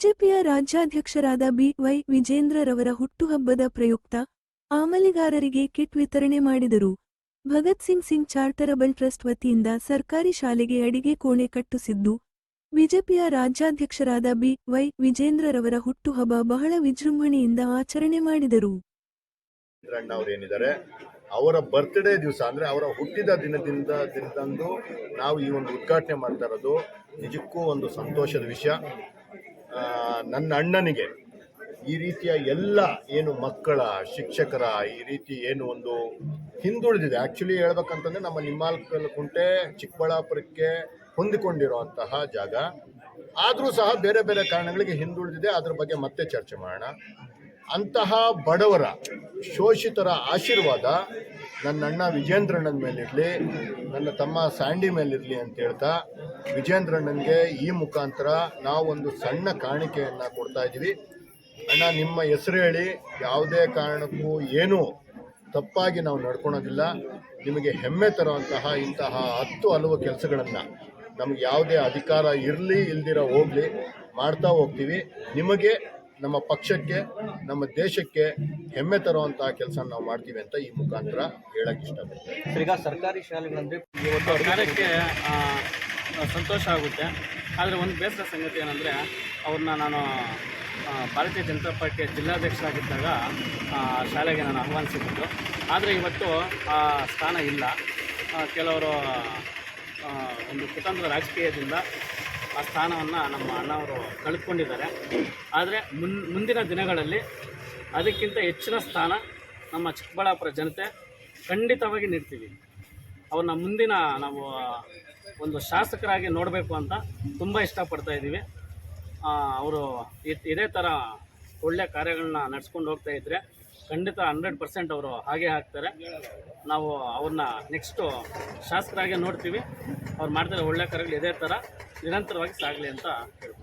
ಬಿಜೆಪಿಯ ರಾಜ್ಯಾಧ್ಯಕ್ಷರಾದ ಬಿ.ವೈ. ವಿಜೇಂದ್ರರವರ ಹುಟ್ಟುಹಬ್ಬದ ಪ್ರಯುಕ್ತ ಆಮಲಿಗಾರರಿಗೆ ಕಿಟ್ ವಿತರಣೆ ಮಾಡಿದರು. ಭಗತ್ ಸಿಂಗ್ ಚಾರಿಟಬಲ್ ಟ್ರಸ್ಟ್ ವತಿಯಿಂದ ಸರ್ಕಾರಿ ಶಾಲೆಗೆ ಅಡಿಗೆ ಕೋಣೆ ಕಟ್ಟಿಸಿದ್ದು, ಬಿಜೆಪಿಯ ರಾಜ್ಯಾಧ್ಯಕ್ಷರಾದ ಬಿ.ವೈ. ವಿಜೇಂದ್ರರವರ ಹುಟ್ಟುಹಬ್ಬ ಬಹಳ ವಿಜೃಂಭಣೆಯಿಂದ ಆಚರಣೆ ಮಾಡಿದರು. ಅವರ ಬರ್ತ್ಡೇ ದಿವಸ ಅಂದರೆ ಅವರ ಹುಟ್ಟಿದ ದಿನದಂದು ನಾವು ಈ ಒಂದು ಉದ್ಘಾಟನೆ ಮಾಡ್ತಾ ಇರೋದು ನಿಜಕ್ಕೂ ಒಂದು ಸಂತೋಷದ ವಿಷಯ. ನನ್ನ ಅಣ್ಣನಿಗೆ ಈ ರೀತಿಯ ಎಲ್ಲ ಏನು ಮಕ್ಕಳ ಶಿಕ್ಷಕರ ಈ ರೀತಿ ಏನು ಒಂದು ಹಿಂದುಳಿದಿದೆ, ಆ್ಯಕ್ಚುಲಿ ಹೇಳ್ಬೇಕಂತಂದರೆ ನಮ್ಮ ನಿಮ್ಮಾಲ್ಕುಂಟೆ ಚಿಕ್ಕಬಳ್ಳಾಪುರಕ್ಕೆ ಹೊಂದಿಕೊಂಡಿರುವಂತಹ ಜಾಗ, ಆದರೂ ಸಹ ಬೇರೆ ಬೇರೆ ಕಾರಣಗಳಿಗೆ ಹಿಂದುಳಿದಿದೆ. ಅದ್ರ ಬಗ್ಗೆ ಮತ್ತೆ ಚರ್ಚೆ ಮಾಡೋಣ. ಅಂತಹ ಬಡವರ ಶೋಷಿತರ ಆಶೀರ್ವಾದ ನನ್ನ ಅಣ್ಣ ವಿಜೇಂದ್ರಣ್ಣನ ಮೇಲಿರಲಿ, ನನ್ನ ತಮ್ಮ ಸ್ಯಾಂಡಿ ಮೇಲಿರಲಿ ಅಂತ ಹೇಳ್ತಾ ವಿಜೇಂದ್ರಣ್ಣನಿಗೆ ಈ ಮುಖಾಂತರ ನಾವೊಂದು ಸಣ್ಣ ಕಾಣಿಕೆಯನ್ನು ಕೊಡ್ತಾ ಇದ್ದೀವಿ. ಅಣ್ಣ, ನಿಮ್ಮ ಹೆಸರು ಹೇಳಿ, ಯಾವುದೇ ಕಾರಣಕ್ಕೂ ಏನೂ ತಪ್ಪಾಗಿ ನಾವು ನಡ್ಕೊಳೋದಿಲ್ಲ. ನಿಮಗೆ ಹೆಮ್ಮೆ ತರುವಂತಹ ಇಂತಹ 10 ಹಲವು ಕೆಲಸಗಳನ್ನು ನಮಗೆ ಯಾವುದೇ ಅಧಿಕಾರ ಇರಲಿ ಇಲ್ದಿರ ಹೋಗಲಿ ಮಾಡ್ತಾ ಹೋಗ್ತೀವಿ. ನಿಮಗೆ, ನಮ್ಮ ಪಕ್ಷಕ್ಕೆ, ನಮ್ಮ ದೇಶಕ್ಕೆ ಹೆಮ್ಮೆ ತರುವಂತಹ ಕೆಲಸ ನಾವು ಮಾಡ್ತೀವಿ ಅಂತ ಈ ಮುಖಾಂತರ ಹೇಳಕ್ಕೆ ಇಷ್ಟಪಡ್ತೀನಿ. ಈಗ ಸರ್ಕಾರಿ ಶಾಲೆಗಳಂದರೆ ಸರ್ಕಾರಕ್ಕೆ ಸಂತೋಷ ಆಗುತ್ತೆ. ಆದರೆ ಒಂದು ಬೇಸರ ಸಂಗತಿ ಏನಂದರೆ, ಅವ್ರನ್ನ ನಾನು ಭಾರತೀಯ ಜನತಾ ಪಾರ್ಟಿಯ ಜಿಲ್ಲಾಧ್ಯಕ್ಷರಾಗಿದ್ದಾಗ ಶಾಲೆಗೆ ನಾನು ಆಹ್ವಾನಿಸಿದ್ದು. ಆದರೆ ಇವತ್ತು ಆ ಸ್ಥಾನ ಇಲ್ಲ. ಕೆಲವರು ಒಂದು ಕುತಂತ್ರ ರಾಜಕೀಯದಿಂದ ಆ ಸ್ಥಾನವನ್ನು ನಮ್ಮ ಅಣ್ಣವರು ಕಳೆದುಕೊಂಡಿದ್ದಾರೆ. ಆದರೆ ಮುಂದಿನ ದಿನಗಳಲ್ಲಿ ಅದಕ್ಕಿಂತ ಹೆಚ್ಚಿನ ಸ್ಥಾನ ನಮ್ಮ ಚಿಕ್ಕಬಳ್ಳಾಪುರ ಜನತೆ ಖಂಡಿತವಾಗಿ ನೀಡ್ತೀವಿ. ಅವ್ರನ್ನ ಮುಂದಿನ ನಾವು ಒಂದು ಶಾಸಕರಾಗಿ ನೋಡಬೇಕು ಅಂತ ತುಂಬ ಇಷ್ಟಪಡ್ತಾ ಇದ್ದೀವಿ. ಅವರು ಇದೇ ಥರ ಒಳ್ಳೆಯ ಕಾರ್ಯಗಳನ್ನ ನಡೆಸ್ಕೊಂಡು ಹೋಗ್ತಾ ಇದ್ದರೆ ಖಂಡಿತ 100% ಅವರು ಹಾಗೆ ಆಗ್ತಾರೆ. ನಾವು ಅವ್ರನ್ನ ನೆಕ್ಸ್ಟು ಶಾಸಕರಾಗಿ ನೋಡ್ತೀವಿ. ಅವ್ರು ಮಾಡ್ತಾರೆ ಒಳ್ಳೆಯ ಕಾರ್ಯಗಳು ಇದೇ ಥರ ನಿರಂತರವಾಗಿ ಸಾಗಲಿ ಅಂತ ಹೇಳ್ತೀವಿ.